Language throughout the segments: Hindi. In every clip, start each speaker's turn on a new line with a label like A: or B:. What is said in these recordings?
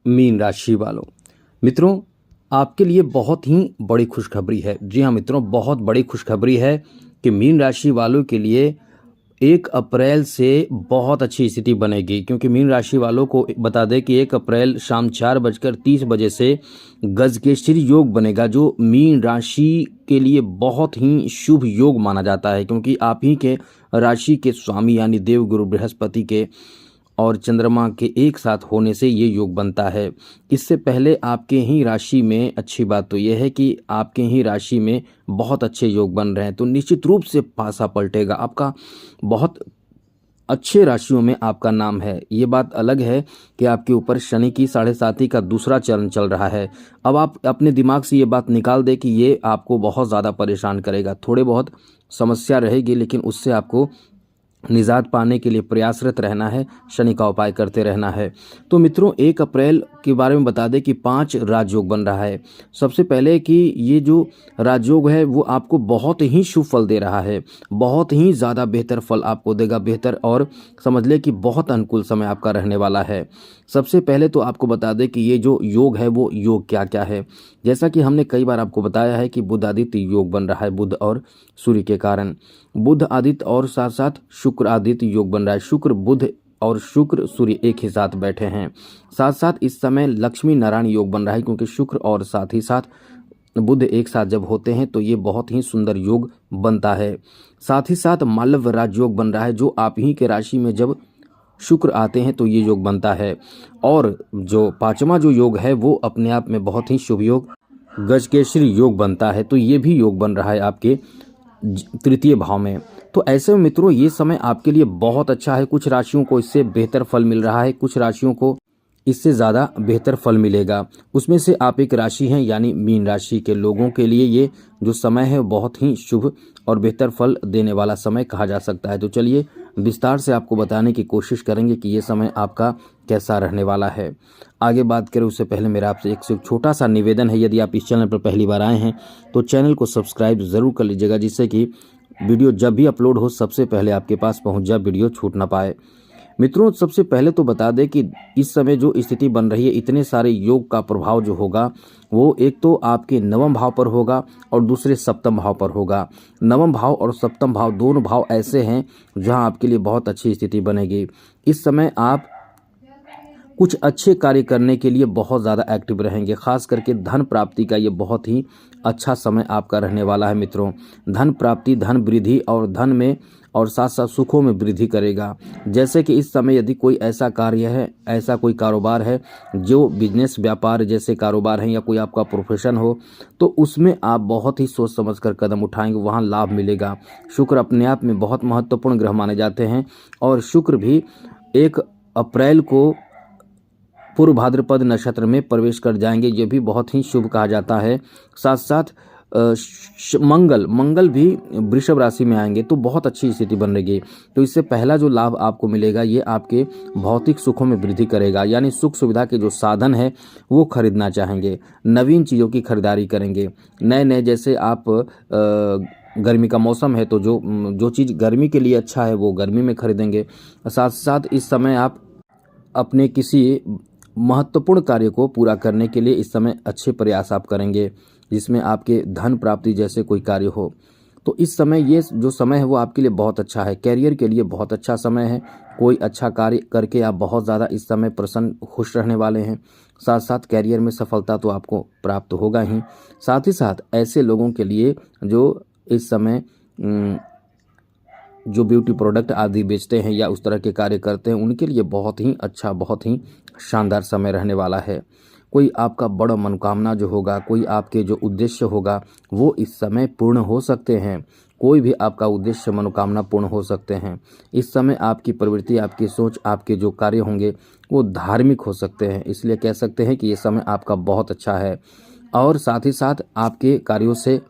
A: मीन राशि वालों, मित्रों आपके लिए बहुत ही बड़ी खुशखबरी है। जी हाँ मित्रों, बहुत बड़ी खुशखबरी है कि मीन राशि वालों के लिए 1 अप्रैल से बहुत अच्छी स्थिति बनेगी। क्योंकि मीन राशि वालों को बता दें कि 1 अप्रैल शाम 4:30 बजे से गजकेसरी योग बनेगा, जो मीन राशि के लिए बहुत ही शुभ योग माना जाता है। क्योंकि आप ही के राशि के स्वामी यानी देवगुरु बृहस्पति के और चंद्रमा के एक साथ होने से ये योग बनता है। इससे पहले आपके ही राशि में अच्छी बात तो यह है कि आपके ही राशि में बहुत अच्छे योग बन रहे हैं, तो निश्चित रूप से पासा पलटेगा आपका। बहुत अच्छे राशियों में आपका नाम है। ये बात अलग है कि आपके ऊपर शनि की 7.5 का दूसरा चरण चल रहा है। अब आप अपने दिमाग से ये बात निकाल दें कि ये आपको बहुत ज़्यादा परेशान करेगा। थोड़े बहुत समस्या रहेगी, लेकिन उससे आपको निजात पाने के लिए प्रयासरत रहना है, शनि का उपाय करते रहना है। तो मित्रों 1 अप्रैल के बारे में बता दें कि 5 राजयोग बन रहा है। सबसे पहले कि ये जो राजयोग है वो आपको बहुत ही शुभ फल दे रहा है, बहुत ही ज़्यादा बेहतर फल आपको देगा, बेहतर और समझ ले कि बहुत अनुकूल समय आपका रहने वाला है। सबसे पहले तो आपको बता दें कि ये जो योग है वो योग क्या क्या है। जैसा कि हमने कई बार आपको बताया है कि बुध आदित्य योग बन रहा है, बुध और सूर्य के कारण। बुध आदित्य और साथ साथ शुक्र आदित्य योग बन रहा है। शुक्र बुध और शुक्र सूर्य एक ही साथ बैठे हैं। साथ साथ इस समय लक्ष्मी नारायण योग बन रहा है, क्योंकि शुक्र और साथ ही साथ बुध एक साथ जब होते हैं तो ये बहुत ही सुंदर योग बनता है। साथ ही साथ मालव राजयोग बन रहा है, जो आप ही के राशि में जब शुक्र आते हैं तो ये योग बनता है। और जो 5वां जो योग है वो अपने आप में बहुत ही शुभ योग गजकेसरी योग बनता है, तो ये भी योग बन रहा है आपके 3य भाव में। तो ऐसे में मित्रों ये समय आपके लिए बहुत अच्छा है। कुछ राशियों को इससे बेहतर फल मिल रहा है, कुछ राशियों को इससे ज़्यादा बेहतर फल मिलेगा। उसमें से आप एक राशि हैं, यानी मीन राशि के लोगों के लिए ये जो समय है बहुत ही शुभ और बेहतर फल देने वाला समय कहा जा सकता है। तो चलिए विस्तार से आपको बताने की कोशिश करेंगे कि ये समय आपका कैसा रहने वाला है। आगे बात करें उससे पहले मेरा आपसे एक छोटा सा निवेदन है, यदि आप इस चैनल पर पहली बार आए हैं तो चैनल को सब्सक्राइब ज़रूर कर लीजिएगा, जिससे कि वीडियो जब भी अपलोड हो सबसे पहले आपके पास पहुंच जाए, वीडियो छूट ना पाए। मित्रों सबसे पहले तो बता दें कि इस समय जो स्थिति बन रही है, इतने सारे योग का प्रभाव जो होगा वो एक तो आपके 9वें भाव पर होगा और दूसरे 7वें भाव पर होगा। 9वें भाव और 7वें भाव दोनों भाव ऐसे हैं जहां आपके लिए बहुत अच्छी स्थिति बनेगी। इस समय आप कुछ अच्छे कार्य करने के लिए बहुत ज़्यादा एक्टिव रहेंगे। खास करके धन प्राप्ति का ये बहुत ही अच्छा समय आपका रहने वाला है मित्रों। धन प्राप्ति, धन वृद्धि और धन में और साथ साथ सुखों में वृद्धि करेगा। जैसे कि इस समय यदि कोई ऐसा कार्य है, ऐसा कोई कारोबार है जो बिजनेस व्यापार जैसे कारोबार है या कोई आपका प्रोफेशन हो, तो उसमें आप बहुत ही सोच समझ कर कदम उठाएंगे, वहाँ लाभ मिलेगा। शुक्र अपने आप में बहुत महत्वपूर्ण ग्रह माने जाते हैं और शुक्र भी 1 अप्रैल को पूर्व भाद्रपद नक्षत्र में प्रवेश कर जाएंगे, ये भी बहुत ही शुभ कहा जाता है। साथ साथ मंगल भी वृषभ राशि में आएंगे, तो बहुत अच्छी स्थिति बनेगी। तो इससे पहला जो लाभ आपको मिलेगा ये आपके भौतिक सुखों में वृद्धि करेगा, यानी सुख सुविधा के जो साधन है वो खरीदना चाहेंगे, नवीन चीज़ों की खरीदारी करेंगे। नए नए जैसे आप गर्मी का मौसम है तो जो चीज़ गर्मी के लिए अच्छा है वो गर्मी में खरीदेंगे। साथ साथ इस समय आप अपने किसी महत्वपूर्ण कार्य को पूरा करने के लिए इस समय अच्छे प्रयास आप करेंगे, जिसमें आपके धन प्राप्ति जैसे कोई कार्य हो। तो इस समय ये जो समय है वो आपके लिए बहुत अच्छा है। कैरियर के लिए बहुत अच्छा समय है। कोई अच्छा कार्य करके आप बहुत ज़्यादा इस समय प्रसन्न खुश रहने वाले हैं। साथ साथ कैरियर में सफलता तो आपको प्राप्त होगा ही। साथ ही साथ ऐसे लोगों के लिए जो इस समय जो ब्यूटी प्रोडक्ट आदि बेचते हैं या उस तरह के कार्य करते हैं, उनके लिए बहुत ही अच्छा, बहुत ही शानदार समय रहने वाला है। कोई आपका बड़ा मनोकामना जो होगा, कोई आपके जो उद्देश्य होगा वो इस समय पूर्ण हो सकते हैं। कोई भी आपका उद्देश्य मनोकामना पूर्ण हो सकते हैं। इस समय आपकी प्रवृत्ति, आपकी सोच, आपके जो कार्य होंगे वो धार्मिक हो सकते हैं। इसलिए कह सकते हैं कि ये समय आपका बहुत अच्छा है। और साथ ही साथ आपके कार्यों से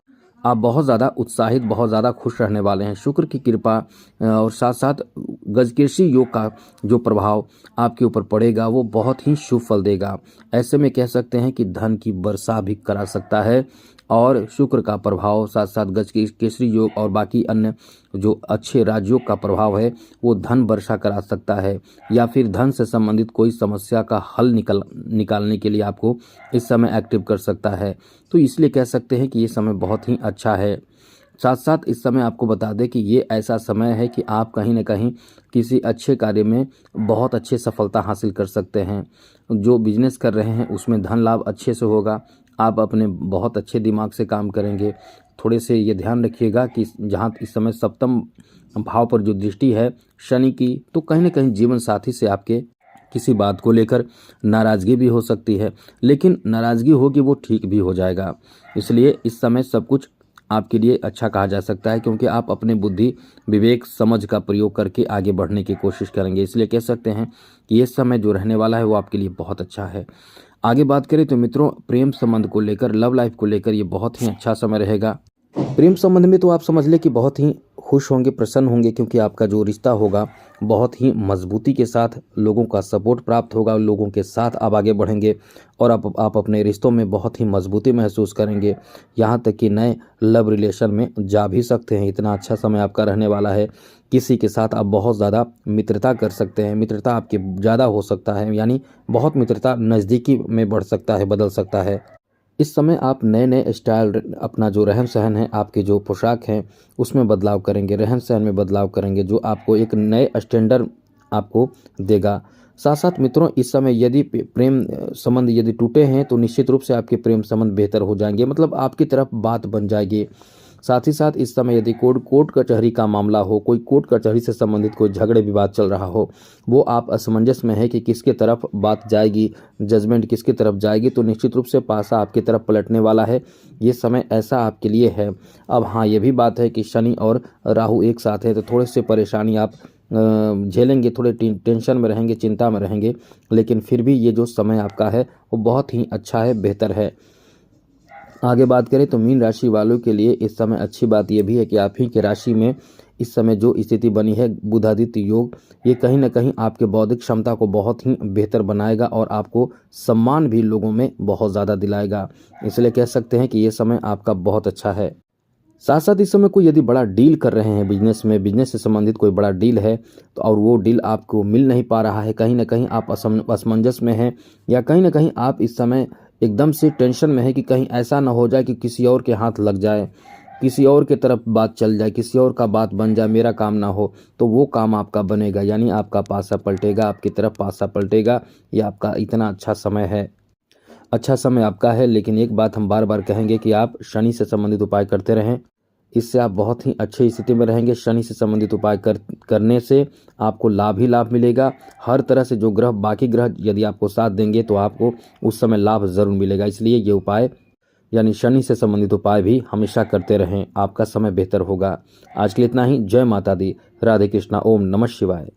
A: आप बहुत ज़्यादा उत्साहित, बहुत ज़्यादा खुश रहने वाले हैं। शुक्र की कृपा और साथ साथ गजकेसरी योग का जो प्रभाव आपके ऊपर पड़ेगा वो बहुत ही शुभ फल देगा। ऐसे में कह सकते हैं कि धन की वर्षा भी करा सकता है और शुक्र का प्रभाव साथ साथ गजकेसरी योग और बाकी अन्य जो अच्छे राजयोग का प्रभाव है वो धन वर्षा करा सकता है, या फिर धन से संबंधित कोई समस्या का हल निकालने के लिए आपको इस समय एक्टिव कर सकता है। तो इसलिए कह सकते हैं कि ये समय बहुत ही अच्छा है। साथ साथ इस समय आपको बता दें कि ये ऐसा समय है कि आप कहीं न कहीं किसी अच्छे कार्य में बहुत अच्छे सफलता हासिल कर सकते हैं। जो बिजनेस कर रहे हैं उसमें धन लाभ अच्छे से होगा। आप अपने बहुत अच्छे दिमाग से काम करेंगे। थोड़े से ये ध्यान रखिएगा कि जहाँ इस समय सप्तम भाव पर जो दृष्टि है शनि की, तो कहीं न कहीं जीवन साथी से आपके किसी बात को लेकर नाराज़गी भी हो सकती है, लेकिन नाराज़गी होगी वो ठीक भी हो जाएगा। इसलिए इस समय सब कुछ आपके लिए अच्छा कहा जा सकता है, क्योंकि आप अपने बुद्धि, विवेक, समझ का प्रयोग करके आगे बढ़ने की कोशिश करेंगे। इसलिए कह सकते हैं कि ये समय जो रहने वाला है वो आपके लिए बहुत अच्छा है। आगे बात करें तो मित्रों, प्रेम संबंध को लेकर, लव लाइफ को लेकर ये बहुत ही अच्छा समय रहेगा। प्रेम संबंध में तो आप समझ लें कि बहुत ही खुश होंगे, प्रसन्न होंगे, क्योंकि आपका जो रिश्ता होगा बहुत ही मजबूती के साथ, लोगों का सपोर्ट प्राप्त होगा, लोगों के साथ आप आगे बढ़ेंगे और आप अपने रिश्तों में बहुत ही मजबूती महसूस करेंगे। यहाँ तक कि नए लव रिलेशन में जा भी सकते हैं। इतना अच्छा समय आपका रहने वाला है। किसी के साथ आप बहुत ज़्यादा मित्रता कर सकते हैं, मित्रता आपकी ज़्यादा हो सकता है, यानी बहुत मित्रता नज़दीकी में बढ़ सकता है, बदल सकता है। इस समय आप नए नए स्टाइल, अपना जो रहन सहन है, आपके जो पोशाक हैं उसमें बदलाव करेंगे, रहन सहन में बदलाव करेंगे, जो आपको एक नए स्टैंडर्ड आपको देगा। साथ साथ मित्रों, इस समय यदि प्रेम संबंध यदि टूटे हैं तो निश्चित रूप से आपके प्रेम संबंध बेहतर हो जाएंगे, मतलब आपकी तरफ बात बन जाएगी। साथ ही साथ इस समय यदि कोर्ट कचहरी का मामला हो, कोई कोर्ट कचहरी से संबंधित कोई झगड़े विवाद चल रहा हो, वो आप असमंजस में है कि किसके तरफ बात जाएगी, जजमेंट किसकी तरफ जाएगी, तो निश्चित रूप से पासा आपकी तरफ पलटने वाला है। ये समय ऐसा आपके लिए है। अब हाँ, ये भी बात है कि शनि और राहु एक साथ है, तो थोड़े से परेशानी आप झेलेंगे, थोड़े टेंशन में रहेंगे, चिंता में रहेंगे, लेकिन फिर भी ये जो समय आपका है वो बहुत ही अच्छा है, बेहतर है। आगे बात करें तो मीन राशि वालों के लिए इस समय अच्छी बात यह भी है कि आप ही के राशि में इस समय जो स्थिति बनी है बुधादित्य योग, ये कहीं ना कहीं आपके बौद्धिक क्षमता को बहुत ही बेहतर बनाएगा और आपको सम्मान भी लोगों में बहुत ज़्यादा दिलाएगा। इसलिए कह सकते हैं कि ये समय आपका बहुत अच्छा है। साथ साथ इस समय कोई यदि बड़ा डील कर रहे हैं बिजनेस में, बिजनेस से संबंधित कोई बड़ा डील है तो और वो डील आपको मिल नहीं पा रहा है, कहीं ना कहीं आप असमंजस में हैं, या कहीं ना कहीं आप इस समय एकदम से टेंशन में है कि कहीं ऐसा ना हो जाए कि किसी और के हाथ लग जाए, किसी और के तरफ बात चल जाए, किसी और का बात बन जाए, मेरा काम ना हो, तो वो काम आपका बनेगा, यानी आपका पासा पलटेगा, आपकी तरफ पासा पलटेगा। ये आपका इतना अच्छा समय है, अच्छा समय आपका है। लेकिन एक बात हम बार बार कहेंगे कि आप शनि से संबंधित उपाय करते रहें, इससे आप बहुत ही अच्छी स्थिति में रहेंगे। शनि से संबंधित उपाय करने से आपको लाभ ही लाभ मिलेगा। हर तरह से जो ग्रह, बाकी ग्रह यदि आपको साथ देंगे तो आपको उस समय लाभ जरूर मिलेगा। इसलिए ये उपाय यानी शनि से संबंधित उपाय भी हमेशा करते रहें, आपका समय बेहतर होगा। आज के लिए इतना ही। जय माता दी, राधे कृष्णा, ओम नमः शिवाय।